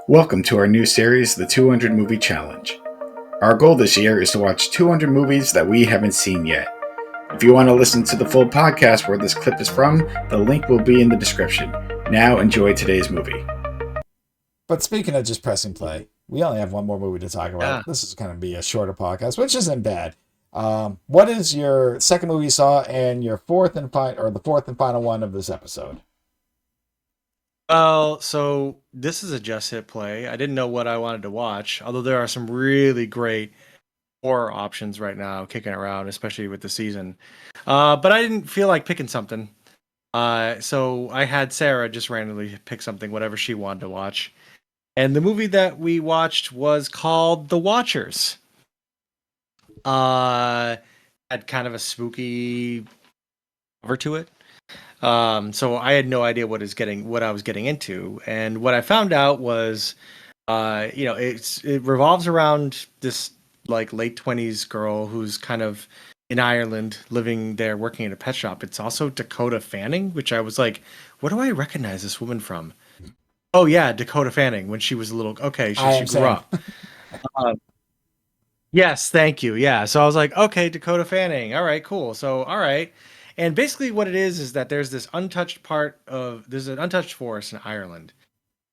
Welcome to our new series, the 200 Movie Challenge. Our goal this year is to watch 200 movies that we haven't seen yet. If you want to listen to the full podcast where this clip is from, the link will be in the description. Now enjoy today's movie. But speaking of just pressing play, we only have one more movie to talk about. Yeah. This is going to be a shorter podcast, which isn't bad. What is your second movie you saw and your the fourth and final one of this episode? Well, so this is a just hit play. I didn't know what I wanted to watch, although there are some really great horror options right now kicking around, especially with the season. But I didn't feel like picking something. So I had Sarah just randomly pick something, whatever she wanted to watch. And the movie that we watched was called The Watchers. Had kind of a spooky cover to it. So I had no idea what I was getting into, and what I found out was, it revolves around this like late 20s girl who's kind of in Ireland, living there, working at a pet shop. It's also Dakota Fanning, which I was like, what do I recognize this woman from? Oh yeah, Dakota Fanning when she was a little. Okay, she grew up. Yes, thank you. Yeah. So I was like, okay, Dakota Fanning. All right, cool. So, all right. And basically what it is that there's an untouched forest in Ireland.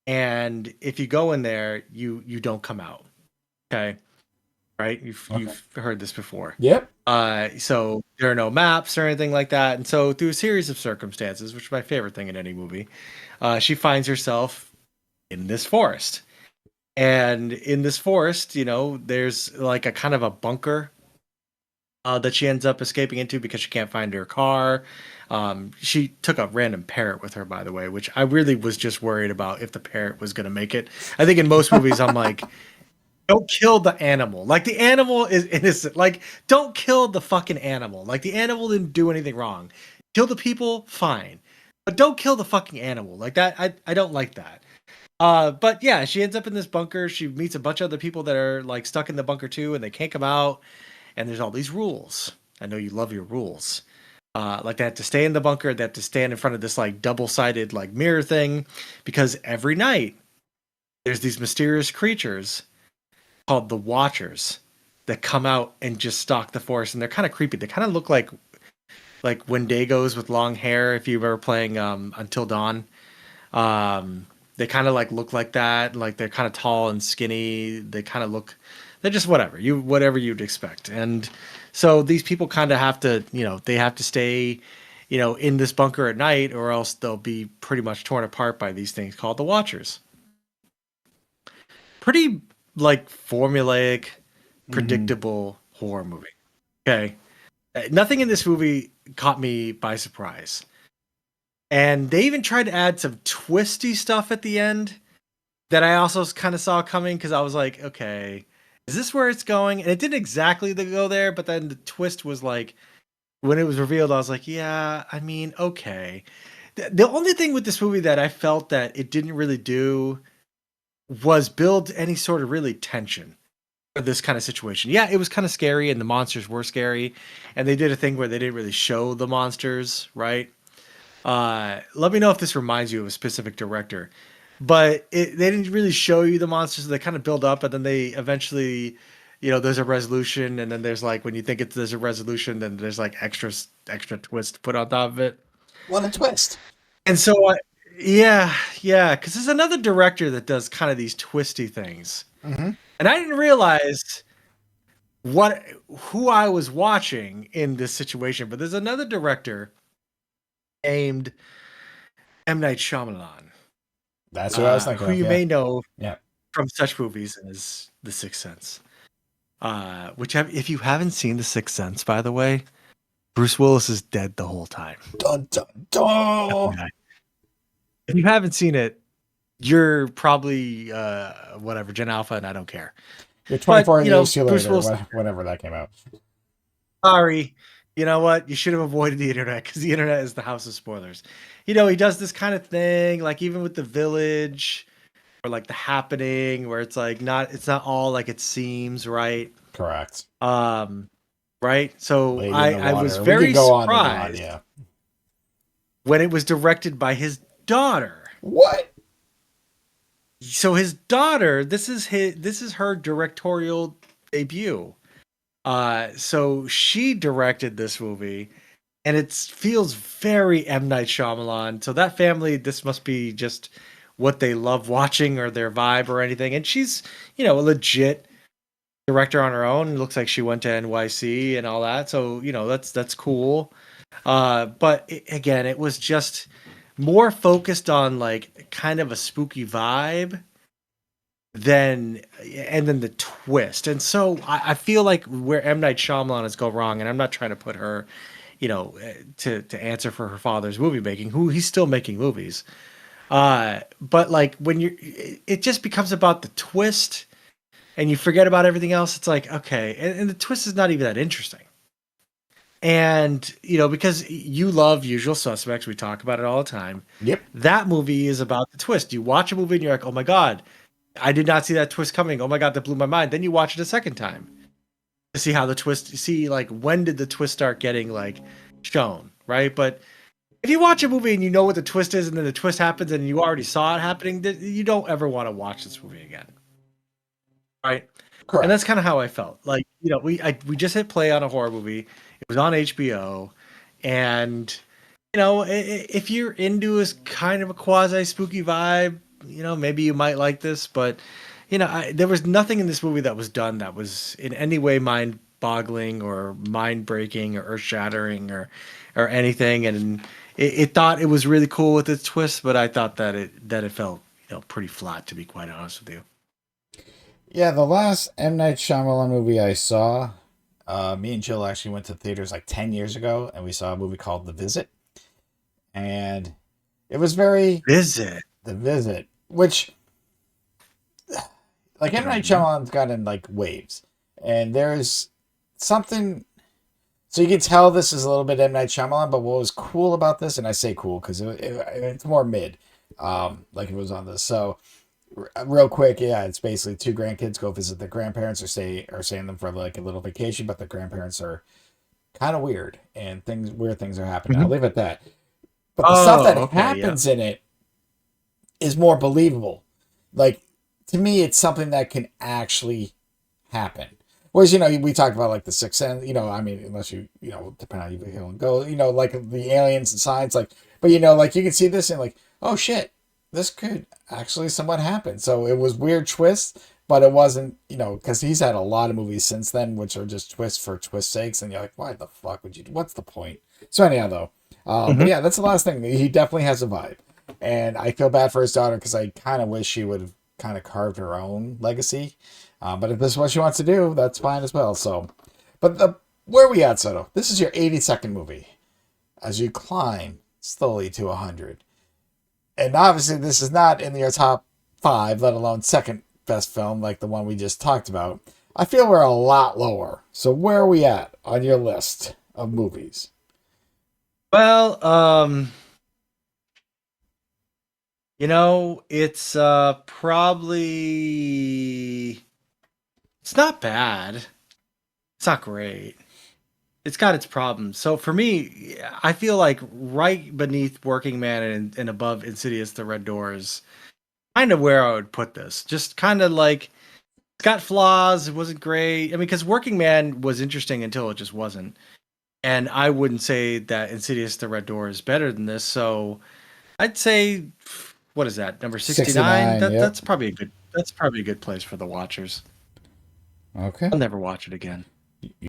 And if you go in there, you don't come out. Okay. Right? You've heard this before. Yep. So there are no maps or anything like that. And so through a series of circumstances, which is my favorite thing in any movie, she finds herself in this forest. And in this forest, there's like a kind of a bunker that she ends up escaping into because she can't find her car. She took a random parrot with her, by the way, which I really was just worried about if the parrot was going to make it. I think in most movies, I'm like, don't kill the animal. Like, the animal is innocent. Like, don't kill the fucking animal. Like, the animal didn't do anything wrong. Kill the people, fine. But don't kill the fucking animal. Like that, I don't like that. But yeah, she ends up in this bunker. She meets a bunch of other people that are like stuck in the bunker too, and they can't come out. And there's all these rules. I know you love your rules. Like they have to stay in the bunker. They have to stand in front of this like double-sided like mirror thing, because every night there's these mysterious creatures called the Watchers that come out and just stalk the forest, and they're kind of creepy. They kind of look like Wendigos with long hair. If you were playing Until Dawn. They kind of like look like that. Like they're kind of tall and skinny. They're just whatever you'd expect. And so these people kind of have to, they have to stay, in this bunker at night, or else they'll be pretty much torn apart by these things called the Watchers. Pretty like formulaic, predictable horror movie. Okay. Nothing in this movie caught me by surprise. And they even tried to add some twisty stuff at the end that I also kind of saw coming, because I was like, okay, is this where it's going? And it didn't exactly go there, but then the twist was like, when it was revealed, I was like, yeah, I mean, okay. The only thing with this movie that I felt that it didn't really do was build any sort of really tension for this kind of situation. Yeah, it was kind of scary, and the monsters were scary, and they did a thing where they didn't really show the monsters, right? Let me know if this reminds you of a specific director, but they didn't really show you the monsters. They kind of build up, and then they eventually, there's a resolution, and then there's like, when you think there's a resolution, then there's like extra twist put on top of it. What a twist. And so, yeah, because there's another director that does kind of these twisty things. Mm-hmm. And I didn't realize who I was watching in this situation, but there's another director named M. Night Shyamalan. That's what I was thinking. Who you may know Yeah. from such movies as The Sixth Sense. If you haven't seen The Sixth Sense, by the way, Bruce Willis is dead the whole time. Dun, dun, dun. If you haven't seen it, you're probably whatever, Gen Alpha, and I don't care. You're 24 years too Bruce later, Willis, whenever that came out. sorry. You know what? You should have avoided the internet, because the internet is the house of spoilers. He does this kind of thing, like even with The Village, or like The Happening, where it's like it's not all like it seems, right? Correct. Right. So Lady in the I was Water. very We could go on and surprised on, yeah. when it was directed by his daughter. What? So his daughter, this is her directorial debut. So she directed this movie, and it feels very M. Night Shyamalan. So that family, this must be just what they love watching or their vibe or anything. And she's, a legit director on her own. It looks like she went to NYC and all that. So, that's cool. But again, it was just more focused on like kind of a spooky vibe than and then the twist. And so I feel like where M. Night Shyamalan has gone wrong, and I'm not trying to put her, to answer for her father's movie making, who he's still making movies. But like when it just becomes about the twist and you forget about everything else. It's like, okay. And the twist is not even that interesting. And, because you love Usual Suspects, we talk about it all the time. Yep. That movie is about the twist. You watch a movie and you're like, oh my God, I did not see that twist coming. Oh my God, that blew my mind. Then you watch it a second time to see how the twist, see like when did the twist start getting like shown, right? But if you watch a movie and you know what the twist is and then the twist happens and you already saw it happening, you don't ever want to watch this movie again. Right? Correct. And that's kind of how I felt. Like, we just hit play on a horror movie. It was on HBO, and if you're into a kind of a quasi spooky vibe, maybe you might like this. But there was nothing in this movie that was done that was in any way mind boggling or mind breaking or earth shattering or anything. And it thought it was really cool with its twist, but I thought that it felt pretty flat, to be quite honest with you. Yeah, the last M. Night Shyamalan movie I saw, me and Jill actually went to theaters like 10 years ago, and we saw a movie called The Visit. And it was very... Visit? The Visit, which... Like, M. Night Shyamalan's got in, like, waves. And there's something... So you can tell this is a little bit M. Night Shyamalan, but what was cool about this, and I say cool because it's more mid, like it was on this. So... Real quick, yeah, it's basically two grandkids go visit their grandparents or staying them for like a little vacation, but the grandparents are kind of weird and weird things are happening. Mm-hmm. I'll leave it at that. But the stuff that happens in it is more believable. Like, to me, it's something that can actually happen. Whereas, we talked about like the Sixth Sense, I mean, unless depending on how you feel and go, like the aliens and science, like, but like you can see this and like, oh shit, this could actually somewhat happen. So it was weird twists, but it wasn't, because he's had a lot of movies since then, which are just twists for twist sakes. And you're like, why the fuck would you do? What's the point? So anyhow, though, but yeah, that's the last thing. He definitely has a vibe. And I feel bad for his daughter because I kind of wish she would have kind of carved her own legacy. But if this is what she wants to do, that's fine as well. So, but where are we at, Soto? This is your 82nd movie as you climb slowly to 100. And obviously, this is not in your top 5, let alone second best film like the one we just talked about. I feel we're a lot lower. So where are we at on your list of movies? Well, it's probably... It's not bad. It's not great. It's got its problems. So for me, I feel like right beneath Working Man and above Insidious: The Red Door is kind of where I would put this. Just kind of like, it's got flaws. It wasn't great. I mean, because Working Man was interesting until it just wasn't. And I wouldn't say that Insidious: The Red Door is better than this. So I'd say, what is that, number 69? That's probably a good place for the watchers. Okay. I'll never watch it again.